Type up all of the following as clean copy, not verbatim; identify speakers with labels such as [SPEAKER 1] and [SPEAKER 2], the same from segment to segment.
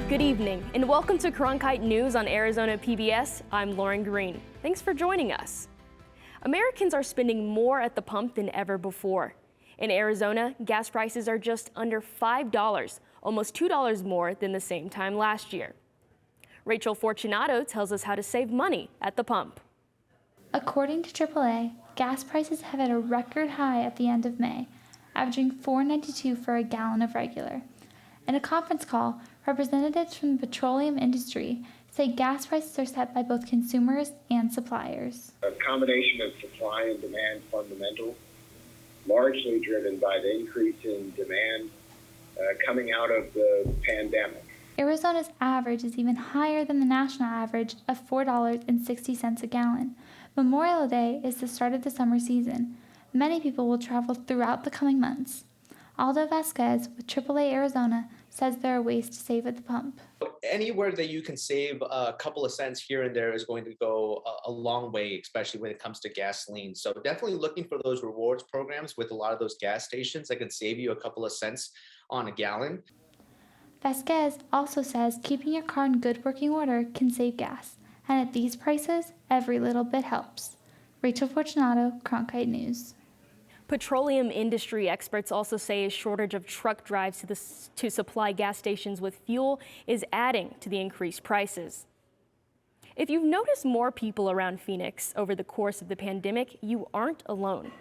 [SPEAKER 1] Good evening, and welcome to Cronkite News on Arizona PBS. I'm Lauren Green. Thanks for joining us. Americans are spending more at the pump than ever before. In Arizona, gas prices are just under $5, almost $2 more than the same time last year. Rachel Fortunato tells us how to save money at the pump.
[SPEAKER 2] According to AAA, gas prices have hit a record high at the end of May, averaging $4.92 for a gallon of regular. In a conference call, representatives from the petroleum industry say gas prices are set by both consumers and suppliers.
[SPEAKER 3] A combination of supply and demand fundamentals, largely driven by the increase in demand coming out of the pandemic.
[SPEAKER 2] Arizona's average is even higher than the national average of $4.60 a gallon. Memorial Day is the start of the summer season. Many people will travel throughout the coming months. Aldo Vasquez with AAA Arizona says there are ways to save at the pump.
[SPEAKER 4] Anywhere that you can save a couple of cents here and there is going to go a long way, especially when it comes to gasoline. So definitely looking for those rewards programs with a lot of those gas stations that can save you a couple of cents on a gallon.
[SPEAKER 2] Vasquez also says keeping your car in good working order can save gas. And at these prices, every little bit helps. Rachel Fortunato, Cronkite News.
[SPEAKER 1] Petroleum industry experts also say a shortage of truck drives to supply gas stations with fuel is adding to the increased prices. If you've noticed more people around Phoenix over the course of the pandemic, you aren't alone.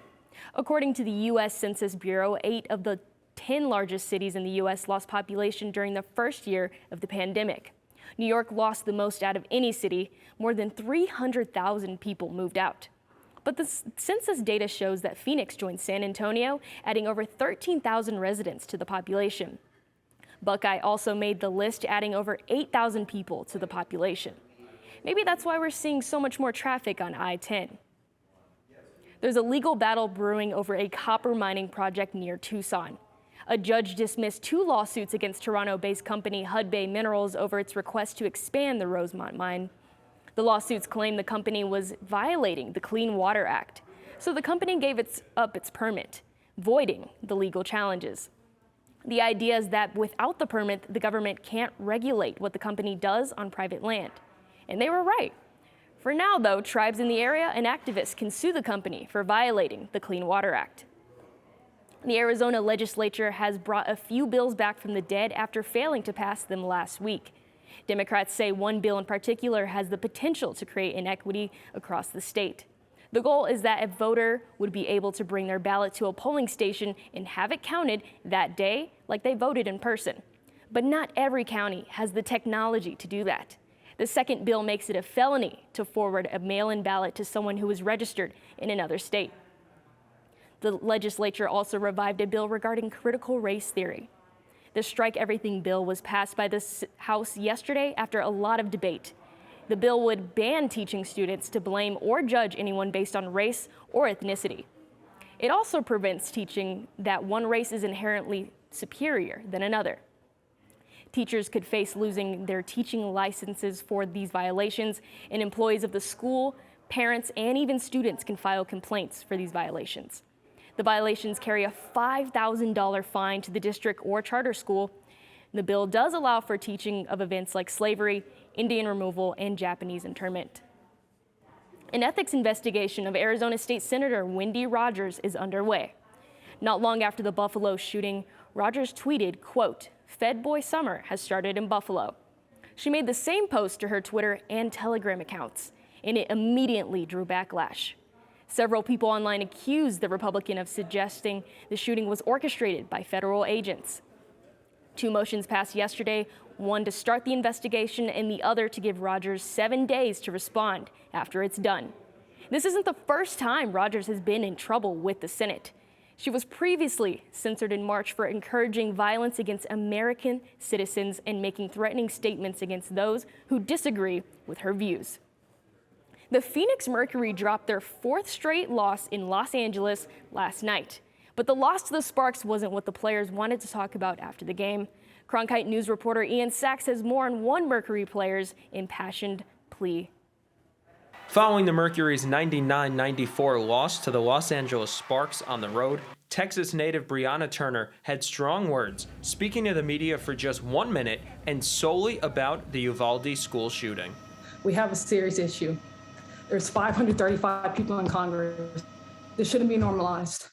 [SPEAKER 1] According to the U.S. Census Bureau, 8 of the 10 largest cities in the U.S. lost population during the first year of the pandemic. New York lost the most out of any city. More than 300,000 people moved out. But the census data shows that Phoenix joined San Antonio, adding over 13,000 residents to the population. Buckeye also made the list, adding over 8,000 people to the population. Maybe that's why we're seeing so much more traffic on I-10. There's a legal battle brewing over a copper mining project near Tucson. A judge dismissed 2 lawsuits against Toronto-based company Hudbay Minerals over its request to expand the Rosemont mine. The lawsuits claim the company was violating the Clean Water Act, so the company gave up its permit, voiding the legal challenges. The idea is that without the permit, the government can't regulate what the company does on private land. And they were right. For now, though, tribes in the area and activists can sue the company for violating the Clean Water Act. The Arizona legislature has brought a few bills back from the dead after failing to pass them last week. Democrats say one bill in particular has the potential to create inequity across the state. The goal is that a voter would be able to bring their ballot to a polling station and have it counted that day like they voted in person. But not every county has the technology to do that. The second bill makes it a felony to forward a mail-in ballot to someone who is registered in another state. The legislature also revived a bill regarding critical race theory. The Strike Everything bill was passed by the House yesterday after a lot of debate. The bill would ban teaching students to blame or judge anyone based on race or ethnicity. It also prevents teaching that one race is inherently superior than another. Teachers could face losing their teaching licenses for these violations, and employees of the school, parents, and even students can file complaints for these violations. The violations carry a $5,000 fine to the district or charter school. The bill does allow for teaching of events like slavery, Indian removal, and Japanese internment. An ethics investigation of Arizona State Senator Wendy Rogers is underway. Not long after the Buffalo shooting, Rogers tweeted, quote, "Fed Boy Summer has started in Buffalo." She made the same post to her Twitter and Telegram accounts, and it immediately drew backlash. Several people online accused the Republican of suggesting the shooting was orchestrated by federal agents. 2 motions passed yesterday, one to start the investigation and the other to give Rogers 7 days to respond after it's done. This isn't the first time Rogers has been in trouble with the Senate. She was previously censored in March for encouraging violence against American citizens and making threatening statements against those who disagree with her views. The Phoenix Mercury dropped their 4th straight loss in Los Angeles last night. But the loss to the Sparks wasn't what the players wanted to talk about after the game. Cronkite News reporter Ian Sachs has more on one Mercury player's impassioned plea.
[SPEAKER 5] Following the Mercury's 99-94 loss to the Los Angeles Sparks on the road, Texas native Brianna Turner had strong words, speaking to the media for just 1 minute and solely about the Uvalde school shooting.
[SPEAKER 6] We have a serious issue. There's 535 people in Congress. This shouldn't be normalized.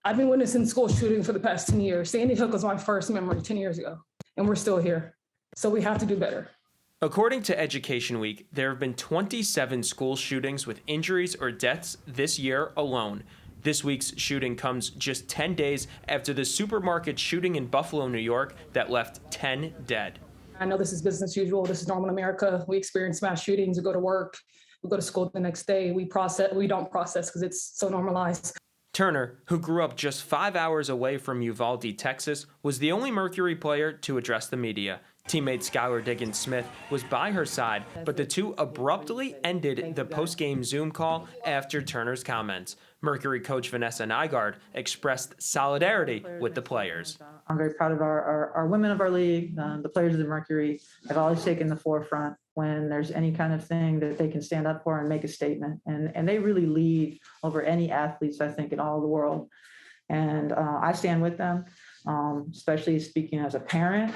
[SPEAKER 6] I've been witnessing school shooting for the past 10 years. Sandy Hook was my first memory 10 years ago, and we're still here. So we have to do better.
[SPEAKER 5] According to Education Week, there have been 27 school shootings with injuries or deaths this year alone. This week's shooting comes just 10 days after the supermarket shooting in Buffalo, New York, that left 10 dead.
[SPEAKER 6] I know this is business as usual. This is normal in America. We experience mass shootings. We go to work. We go to school the next day. We don't process because it's so normalized.
[SPEAKER 5] Turner, who grew up just 5 hours away from Uvalde, Texas, was the only Mercury player to address the media. Teammate Skylar Diggins-Smith was by her side, but the two abruptly ended the post-game Zoom call after Turner's comments. Mercury coach Vanessa Nygaard expressed solidarity with the players.
[SPEAKER 7] I'm very proud of our women of our league. The players of the Mercury have always taken the forefront when there's any kind of thing that they can stand up for and make a statement. And they really lead over any athletes, I think, in all the world. And I stand with them, especially speaking as a parent.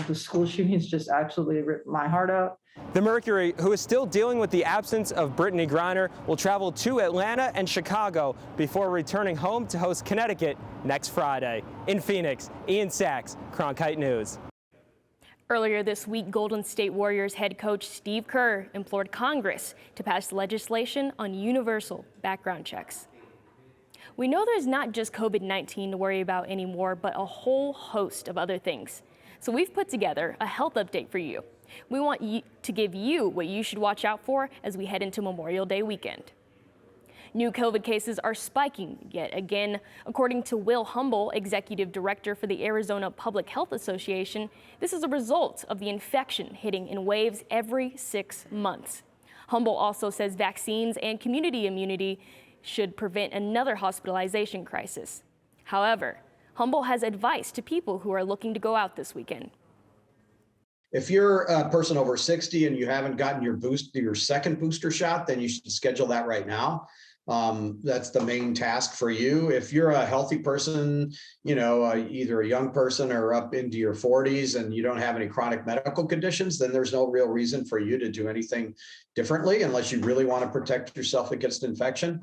[SPEAKER 7] The school shootings just absolutely ripped my heart out.
[SPEAKER 5] The Mercury, who is still dealing with the absence of Brittany Griner, will travel to Atlanta and Chicago before returning home to host Connecticut next Friday. In Phoenix, Ian Sachs, Cronkite News.
[SPEAKER 1] Earlier this week, Golden State Warriors head coach Steve Kerr implored Congress to pass legislation on universal background checks. We know there's not just COVID-19 to worry about anymore, but a whole host of other things. So we've put together a health update for you. We want to give you what you should watch out for as we head into Memorial Day weekend. New COVID cases are spiking yet again. According to Will Humble, executive director for the Arizona Public Health Association, this is a result of the infection hitting in waves every 6 months. Humble also says vaccines and community immunity should prevent another hospitalization crisis. However, Humble has advice to people who are looking to go out this weekend.
[SPEAKER 8] If you're a person over 60 and you haven't gotten your second booster shot, then you should schedule that right now. That's the main task for you. If you're a healthy person, either a young person or up into your 40s and you don't have any chronic medical conditions, then there's no real reason for you to do anything differently unless you really want to protect yourself against infection.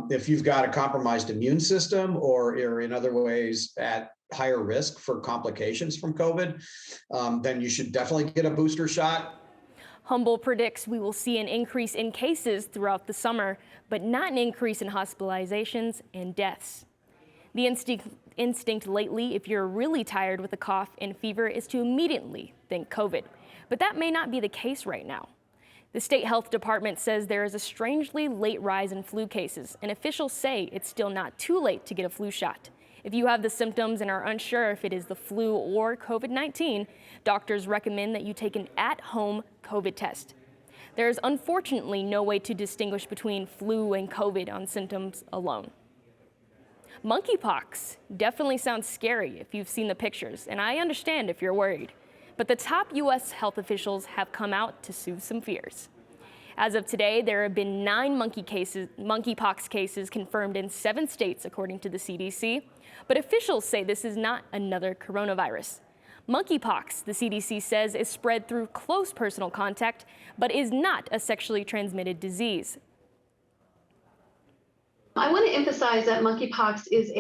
[SPEAKER 8] If you've got a compromised immune system or are in other ways at higher risk for complications from COVID, then you should definitely get a booster shot.
[SPEAKER 1] Humble predicts we will see an increase in cases throughout the summer, but not an increase in hospitalizations and deaths. The instinct lately, if you're really tired with a cough and fever, is to immediately think COVID. But that may not be the case right now. The state health department says there is a strangely late rise in flu cases, and officials say it's still not too late to get a flu shot. If you have the symptoms and are unsure if it is the flu or COVID-19, doctors recommend that you take an at-home COVID test. There is unfortunately no way to distinguish between flu and COVID on symptoms alone. Monkeypox definitely sounds scary if you've seen the pictures, and I understand if you're worried. But the top U.S. health officials have come out to soothe some fears. As of today, there have been 9 monkeypox cases confirmed in 7 states, according to the CDC. But officials say this is not another coronavirus. Monkeypox, the CDC says, is spread through close personal contact, but is not a sexually transmitted disease.
[SPEAKER 9] I want to emphasize that monkeypox is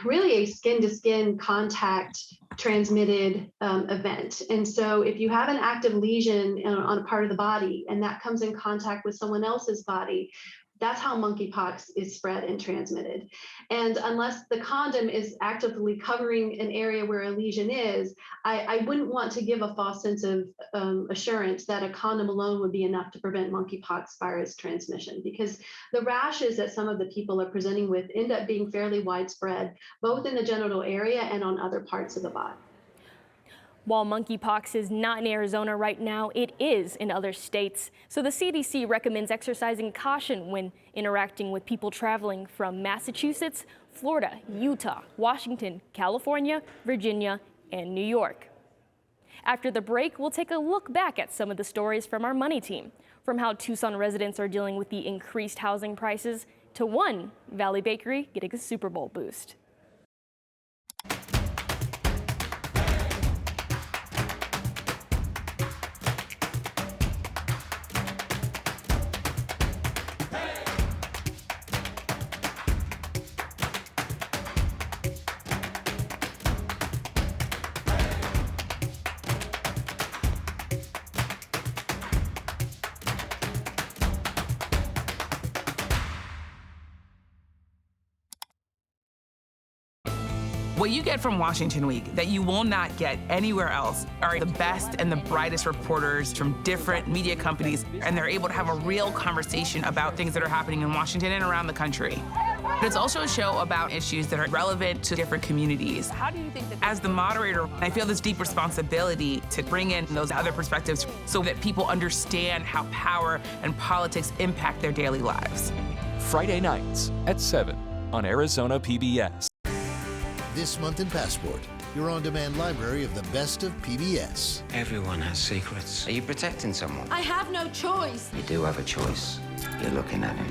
[SPEAKER 9] really a skin-to-skin contact transmitted event. And so if you have an active lesion on a part of the body and that comes in contact with someone else's body, that's how monkeypox is spread and transmitted. And unless the condom is actively covering an area where a lesion is, I wouldn't want to give a false sense of assurance that a condom alone would be enough to prevent monkeypox virus transmission, because the rashes that some of the people are presenting with end up being fairly widespread, both in the genital area and on other parts of the body.
[SPEAKER 1] While monkeypox is not in Arizona right now, it is in other states. So the CDC recommends exercising caution when interacting with people traveling from Massachusetts, Florida, Utah, Washington, California, Virginia, and New York. After the break, we'll take a look back at some of the stories from our money team, from how Tucson residents are dealing with the increased housing prices to one Valley Bakery getting a Super Bowl boost.
[SPEAKER 10] What you get from Washington Week that you will not get anywhere else are the best and the brightest reporters from different media companies, and they're able to have a real conversation about things that are happening in Washington and around the country. But it's also a show about issues that are relevant to different communities.
[SPEAKER 11] How do you think that?
[SPEAKER 10] As the moderator, I feel this deep responsibility to bring in those other perspectives so that people understand how power and politics impact their daily lives.
[SPEAKER 12] Friday nights at 7 on Arizona PBS.
[SPEAKER 13] This month in Passport, your on-demand library of the best of PBS.
[SPEAKER 14] Everyone has secrets. Are you protecting someone?
[SPEAKER 15] I have no choice.
[SPEAKER 14] You do have a choice. You're looking at him.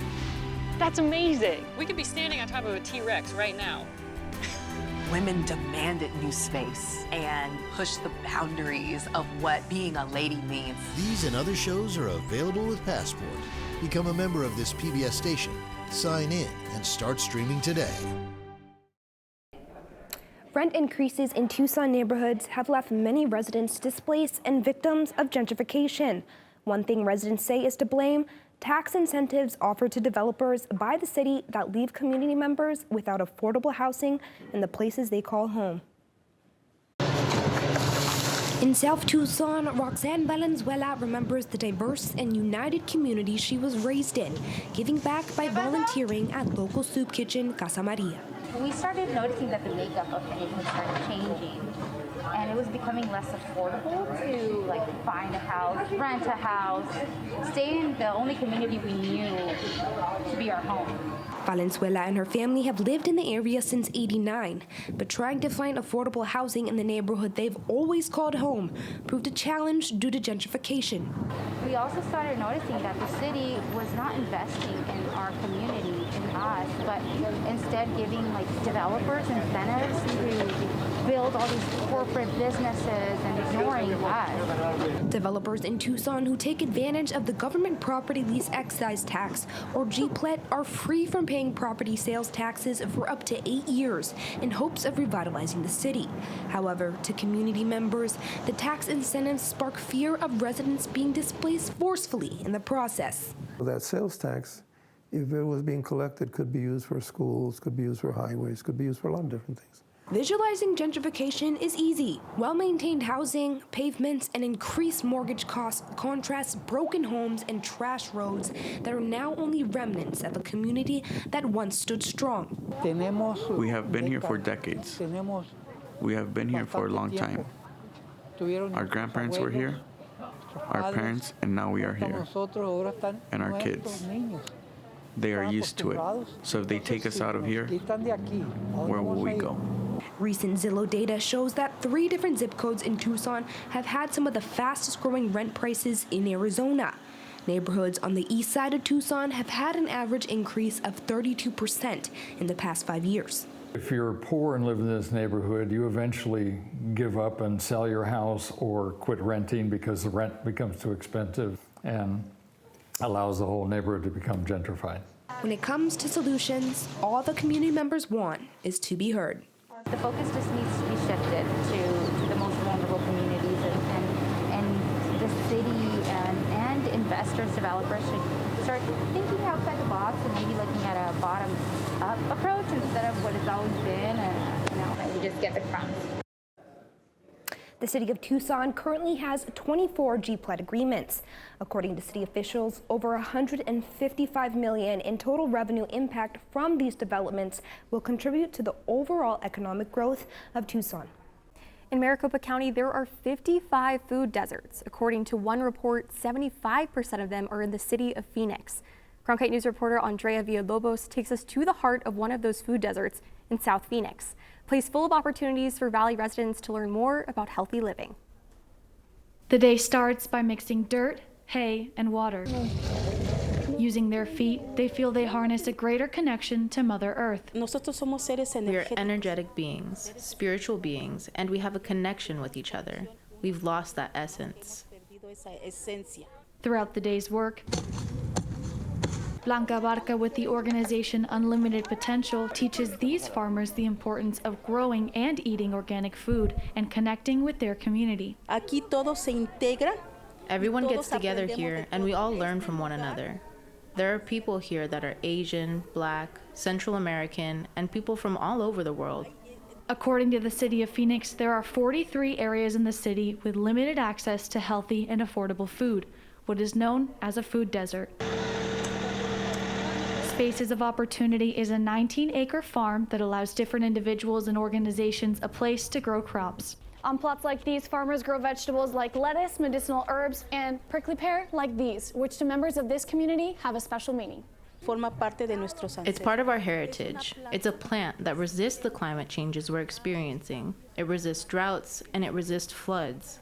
[SPEAKER 11] That's amazing. We could be standing on top of a T-Rex right now.
[SPEAKER 16] Women demanded new space and pushed the boundaries of what being a lady means.
[SPEAKER 13] These and other shows are available with Passport. Become a member of this PBS station. Sign in and start streaming today.
[SPEAKER 17] Rent increases in Tucson neighborhoods have left many residents displaced and victims of gentrification. One thing residents say is to blame: tax incentives offered to developers by the city that leave community members without affordable housing in the places they call home. In South Tucson, Roxanne Valenzuela remembers the diverse and united community she was raised in, giving back by volunteering at local soup kitchen Casa Maria.
[SPEAKER 18] We started noticing that the makeup of the neighborhood started changing, and it was becoming less affordable to find a house, rent a house, stay in the only community we knew to be our home.
[SPEAKER 17] Valenzuela and her family have lived in the area since '89, but trying to find affordable housing in the neighborhood they've always called home proved a challenge due to gentrification.
[SPEAKER 18] We also started noticing that the city was not investing in our community, in us, but instead giving developers incentives to build all these corporate businesses and ignoring us.
[SPEAKER 17] Developers in Tucson who take advantage of the government property lease excise tax, or GPLET, are free from paying property sales taxes for up to 8 years in hopes of revitalizing the city. However, to community members, the tax incentives spark fear of residents being displaced forcefully in the process.
[SPEAKER 19] That sales tax, if it was being collected, could be used for schools, could be used for highways, could be used for a lot of different things.
[SPEAKER 17] Visualizing gentrification is easy. Well-maintained housing, pavements, and increased mortgage costs contrast broken homes and trash roads that are now only remnants of a community that once stood strong.
[SPEAKER 20] We have been here for decades. We have been here for a long time. Our grandparents were here, our parents, and now we are here. And our kids. They are used to it. So if they take us out of here, where will we go?
[SPEAKER 17] Recent Zillow data shows that 3 different zip codes in Tucson have had some of the fastest growing rent prices in Arizona. Neighborhoods on the east side of Tucson have had an average increase of 32% in the past 5 years.
[SPEAKER 21] If you're poor and live in this neighborhood, you eventually give up and sell your house or quit renting because the rent becomes too expensive and allows the whole neighborhood to become gentrified.
[SPEAKER 17] When it comes to solutions, all the community members want is to be heard.
[SPEAKER 18] The focus just needs to be shifted to the most vulnerable communities, and the city and investors, developers should start thinking outside the box and maybe looking at a bottom-up approach instead of what it's always been, and we just get the crumbs.
[SPEAKER 17] The city of Tucson currently has 24 GPLET agreements. According to city officials, over $155 million in total revenue impact from these developments will contribute to the overall economic growth of Tucson.
[SPEAKER 22] In Maricopa County, there are 55 food deserts. According to one report, 75% of them are in the city of Phoenix. Crown Kite News reporter Andrea Villalobos takes us to the heart of one of those food deserts in South Phoenix, a place full of opportunities for Valley residents to learn more about healthy living.
[SPEAKER 23] The day starts by mixing dirt, hay, and water. Using their feet, they feel they harness a greater connection to Mother Earth.
[SPEAKER 24] We are energetic beings, spiritual beings, and we have a connection with each other. We've lost that essence.
[SPEAKER 23] Throughout the day's work, Blanca Barca with the organization Unlimited Potential teaches these farmers the importance of growing and eating organic food and connecting with their community.
[SPEAKER 24] Everyone gets together here and we all learn from one another. There are people here that are Asian, Black, Central American, and people from all over the world.
[SPEAKER 23] According to the city of Phoenix, there are 43 areas in the city with limited access to healthy and affordable food, what is known as a food desert. Spaces of Opportunity is a 19-acre farm that allows different individuals and organizations a place to grow crops.
[SPEAKER 2] On plots like these, farmers grow vegetables like lettuce, medicinal herbs, and prickly pear like these, which to members of this community have a special meaning.
[SPEAKER 24] It's part of our heritage. It's a plant that resists the climate changes we're experiencing. It resists droughts and it resists floods.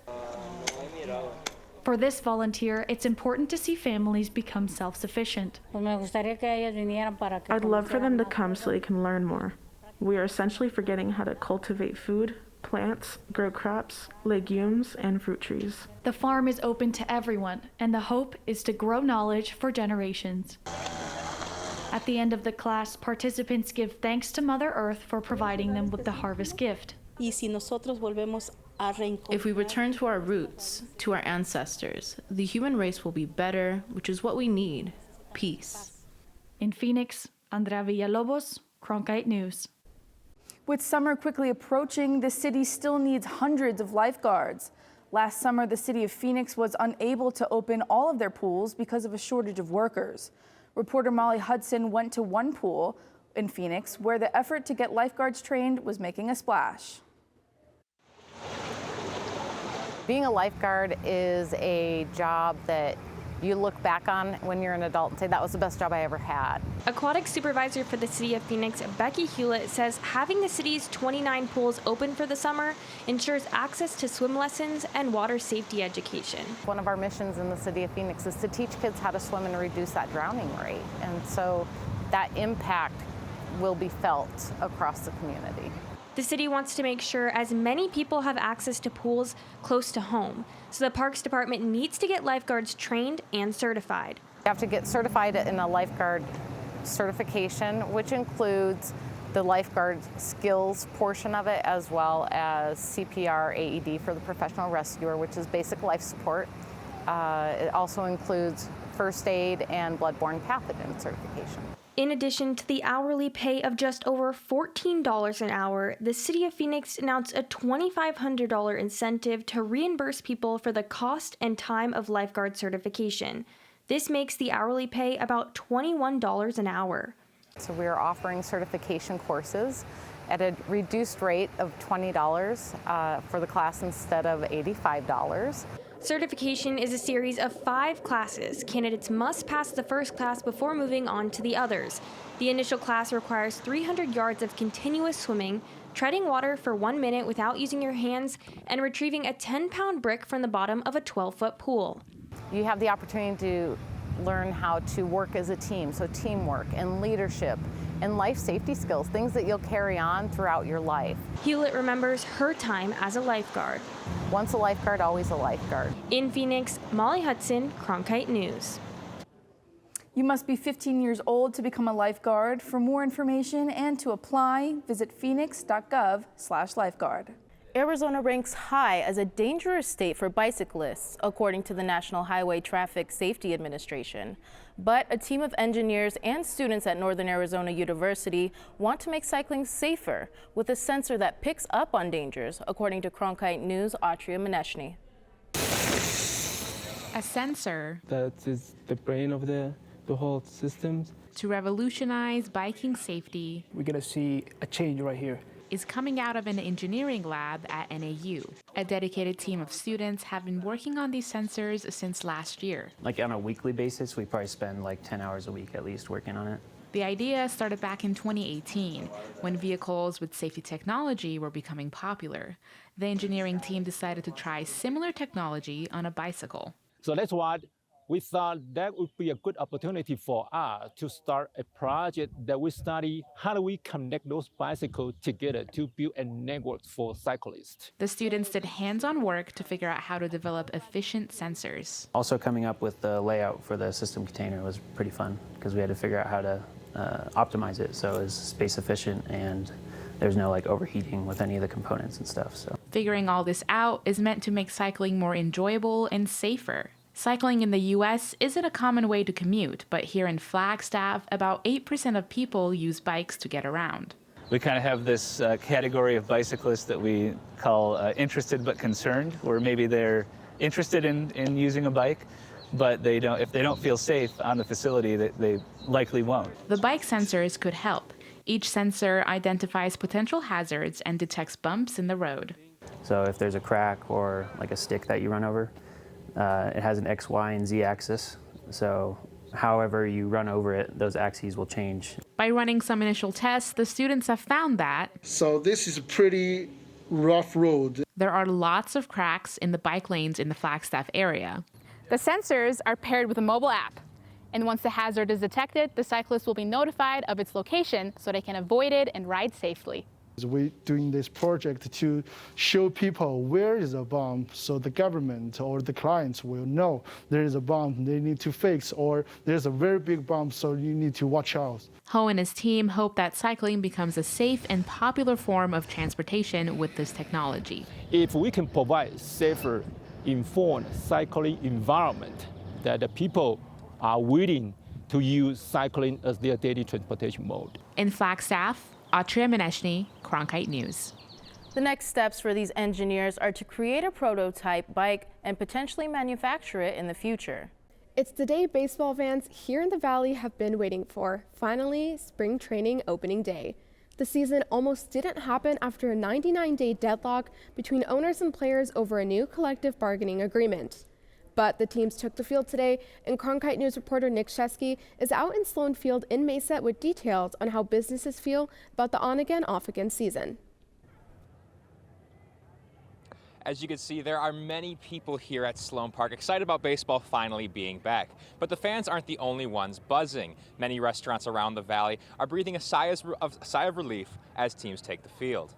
[SPEAKER 23] For this volunteer, it's important to see families become self-sufficient.
[SPEAKER 3] I'd love for them to come so they can learn more. We are essentially forgetting how to cultivate food, plants, grow crops, legumes, and fruit trees.
[SPEAKER 23] The farm is open to everyone, and the hope is to grow knowledge for generations. At the end of the class, participants give thanks to Mother Earth for providing them with the harvest gift.
[SPEAKER 24] If we return to our roots, to our ancestors, the human race will be better, which is what we need, peace.
[SPEAKER 23] In Phoenix, Andrea Villalobos, Cronkite News.
[SPEAKER 4] With summer quickly approaching, the city still needs hundreds of lifeguards. Last summer, the city of Phoenix was unable to open all of their pools because of a shortage of workers. Reporter Molly Hudson went to one pool in Phoenix where the effort to get lifeguards trained was making a splash.
[SPEAKER 15] Being a lifeguard is a job that you look back on when you're an adult and say, that was the best job I ever had.
[SPEAKER 1] Aquatic supervisor for the city of Phoenix, Becky Hewlett, says having the city's 29 pools open for the summer ensures access to swim lessons and water safety education.
[SPEAKER 15] One of our missions in the city of Phoenix is to teach kids how to swim and reduce that drowning rate. And so that impact will be felt across the community.
[SPEAKER 1] The city wants to make sure as many people have access to pools close to home. So the Parks Department needs to get lifeguards trained and certified.
[SPEAKER 15] You have to get certified in a lifeguard certification, which includes the lifeguard skills portion of it, as well as CPR AED for the professional rescuer, which is basic life support. It also includes first aid and bloodborne pathogen certification.
[SPEAKER 1] In addition to the hourly pay of just over $14 an hour, the city of Phoenix announced a $2,500 incentive to reimburse people for the cost and time of lifeguard certification. This makes the hourly pay about $21 an hour.
[SPEAKER 15] So we are offering certification courses at a reduced rate of $20 for the class instead of $85.
[SPEAKER 1] Certification is a series of 5 classes. Candidates must pass the first class before moving on to the others. The initial class requires 300 yards of continuous swimming, treading water for 1 minute without using your hands, and retrieving a 10-pound brick from the bottom of a 12-foot pool.
[SPEAKER 15] You have the opportunity to learn how to work as a team, so teamwork and leadership and life safety skills, things that you'll carry on throughout your life.
[SPEAKER 1] Hewlett remembers her time as a lifeguard.
[SPEAKER 15] Once a lifeguard, always a lifeguard.
[SPEAKER 1] In Phoenix, Molly Hudson, Cronkite News.
[SPEAKER 4] You must be 15 years old to become a lifeguard. For more information and to apply, visit phoenix.gov/lifeguard.
[SPEAKER 25] Arizona ranks high as a dangerous state for bicyclists, according to the National Highway Traffic Safety Administration. But a team of engineers and students at Northern Arizona University want to make cycling safer with a sensor that picks up on dangers, according to Cronkite News' Atria Maneshny.
[SPEAKER 24] A sensor
[SPEAKER 26] that is the brain of the whole system.
[SPEAKER 24] To revolutionize biking safety.
[SPEAKER 26] We're going to see a change right here.
[SPEAKER 24] Is coming out of an engineering lab at NAU. A dedicated team of students have been working on these sensors since last year.
[SPEAKER 27] Like on a weekly basis, we probably spend like 10 hours a week at least working on it.
[SPEAKER 24] The idea started back in 2018 when vehicles with safety technology were becoming popular. The engineering team decided to try similar technology on a bicycle.
[SPEAKER 28] So that's why we thought that would be a good opportunity for us to start a project that we study how do we connect those bicycles together to build a network for cyclists.
[SPEAKER 24] The students did hands-on work to figure out how to develop efficient sensors.
[SPEAKER 27] Also coming up with the layout for the system container was pretty fun because we had to figure out how to optimize it so it was space efficient and there's no like overheating with any of the components and stuff. So
[SPEAKER 24] figuring all this out is meant to make cycling more enjoyable and safer. Cycling in the U.S. isn't a common way to commute, but here in Flagstaff, about 8% of people use bikes to get around.
[SPEAKER 5] We kind of have this category of bicyclists that we call interested but concerned, where maybe they're interested in using a bike, but if they don't feel safe on the facility, they likely won't.
[SPEAKER 24] The bike sensors could help. Each sensor identifies potential hazards and detects bumps in the road.
[SPEAKER 27] So if there's a crack or like a stick that you run over, it has an X, Y, and Z axis. So however you run over it, those axes will change.
[SPEAKER 24] By running some initial tests, the students have found that
[SPEAKER 6] so this is a pretty rough road.
[SPEAKER 24] There are lots of cracks in the bike lanes in the Flagstaff area.
[SPEAKER 7] The sensors are paired with a mobile app, and once the hazard is detected, the cyclist will be notified of its location so they can avoid it and ride safely.
[SPEAKER 6] We're doing this project to show people where is a bomb so the government or the clients will know there is a bomb they need to fix, or there's a very big bomb so you need to watch out.
[SPEAKER 24] Ho and his team hope that cycling becomes a safe and popular form of transportation with this technology.
[SPEAKER 28] If we can provide safer, informed cycling environment, that the people are willing to use cycling as their daily transportation mode.
[SPEAKER 24] In Flagstaff, Atria Mineshny, Cronkite News.
[SPEAKER 25] The next steps for these engineers are to create a prototype bike and potentially manufacture it in the future.
[SPEAKER 8] It's the day baseball fans here in the Valley have been waiting for. Finally, spring training opening day. The season almost didn't happen after a 99-day deadlock between owners and players over a new collective bargaining agreement. But the teams took the field today, and Cronkite News reporter Nick Shesky is out in Sloan Field in Mesa with details on how businesses feel about the on-again, off-again season.
[SPEAKER 9] As you can see, there are many people here at Sloan Park excited about baseball finally being back. But the fans aren't the only ones buzzing. Many restaurants around the valley are breathing a sigh of relief as teams take the field.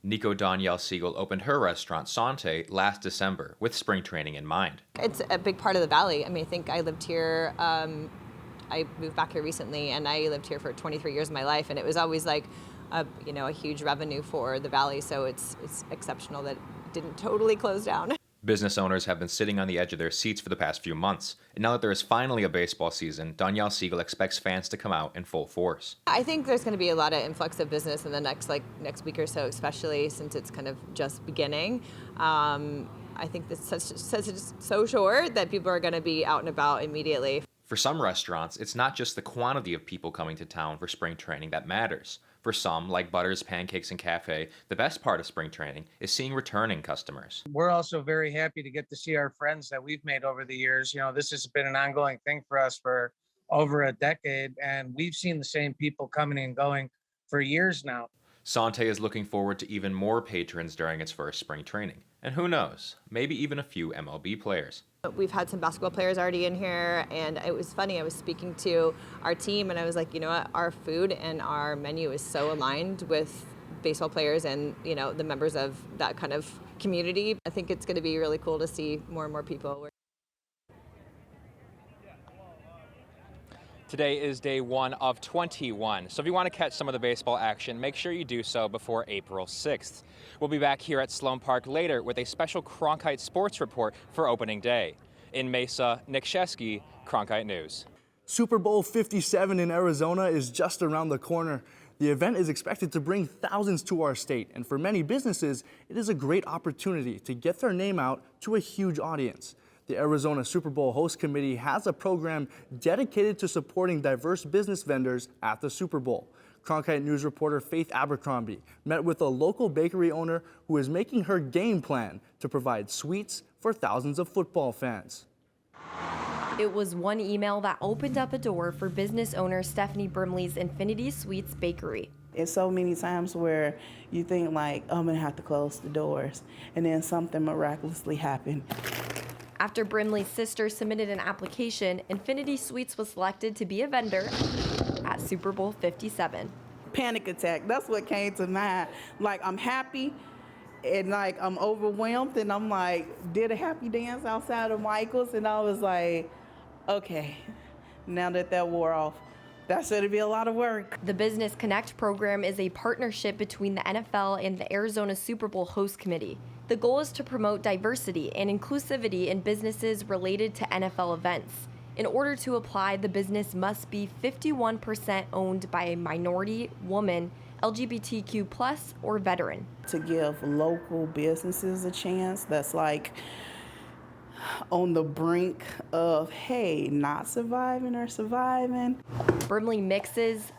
[SPEAKER 10] Nico Danielle Siegel opened her restaurant, Sante, last December with spring training in mind.
[SPEAKER 12] It's a big part of the Valley. I mean, I think I lived here, I moved back here recently, and I lived here for 23 years of my life, and it was always like, a huge revenue for the Valley, so it's exceptional that it didn't totally close down.
[SPEAKER 10] Business owners have been sitting on the edge of their seats for the past few months, and now that there is finally a baseball season, Danielle Siegel expects fans to come out in full force.
[SPEAKER 12] I think there's going to be a lot of influx of business in the next week or so, especially since it's kind of just beginning. I think it's so short that people are going to be out and about immediately.
[SPEAKER 10] For some restaurants, it's not just the quantity of people coming to town for spring training that matters. For some, like Butters, Pancakes, and Cafe, the best part of spring training is seeing returning customers.
[SPEAKER 14] We're also very happy to get to see our friends that we've made over the years. This has been an ongoing thing for us for over a decade, and we've seen the same people coming and going for years now.
[SPEAKER 10] Sante is looking forward to even more patrons during its first spring training. And who knows, maybe even a few MLB players.
[SPEAKER 12] We've had some basketball players already in here, and it was funny. I was speaking to our team, and I was like, you know what? Our food and our menu is so aligned with baseball players and, the members of that kind of community. I think it's going to be really cool to see more and more people.
[SPEAKER 9] Today is day 1 of 21, so if you want to catch some of the baseball action, make sure you do so before April 6th. We'll be back here at Sloan Park later with a special Cronkite Sports Report for opening day. In Mesa, Nick Shesky, Cronkite News.
[SPEAKER 29] Super Bowl 57 in Arizona is just around the corner. The event is expected to bring thousands to our state, and for many businesses, it is a great opportunity to get their name out to a huge audience. The Arizona Super Bowl Host Committee has a program dedicated to supporting diverse business vendors at the Super Bowl. Cronkite News reporter Faith Abercrombie met with a local bakery owner who is making her game plan to provide sweets for thousands of football fans.
[SPEAKER 30] It was one email that opened up a door for business owner Stephanie Brimley's Infinity Sweets Bakery.
[SPEAKER 31] It's so many times where you think like, I'm gonna have to close the doors, and then something miraculously happened.
[SPEAKER 30] After Brimley's sister submitted an application, Infinity Sweets was selected to be a vendor at Super Bowl 57.
[SPEAKER 31] Panic attack, that's what came to mind. Like, I'm happy and like I'm overwhelmed, and I'm like, did a happy dance outside of Michael's, and I was like, okay, now that wore off, that's going to be a lot of work.
[SPEAKER 30] The Business Connect program is a partnership between the NFL and the Arizona Super Bowl Host Committee. The goal is to promote diversity and inclusivity in businesses related to NFL events. In order to apply, the business must be 51% owned by a minority, woman, LGBTQ+, or veteran.
[SPEAKER 31] To give local businesses a chance that's like on the brink of, hey, not surviving or surviving.
[SPEAKER 30] Brimley mixes,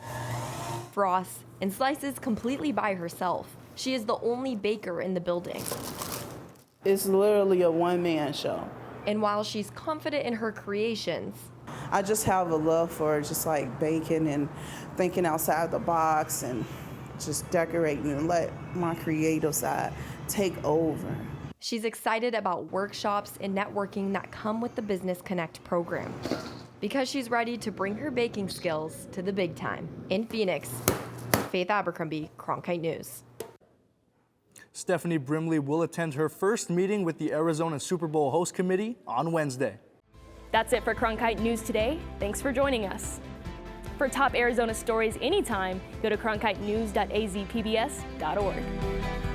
[SPEAKER 30] frosts, and slices completely by herself. She is the only baker in the building.
[SPEAKER 31] It's literally a one-man show.
[SPEAKER 30] And while she's confident in her creations,
[SPEAKER 31] I just have a love for just like baking and thinking outside the box and just decorating and let my creative side take over.
[SPEAKER 30] she's excited about workshops and networking that come with the Business Connect program, because she's ready to bring her baking skills to the big time. In Phoenix, Faith Abercrombie, Cronkite News.
[SPEAKER 29] Stephanie Brimley will attend her first meeting with the Arizona Super Bowl host committee on Wednesday.
[SPEAKER 1] That's it for Cronkite News today. Thanks for joining us. For top Arizona stories anytime, go to cronkitenews.azpbs.org.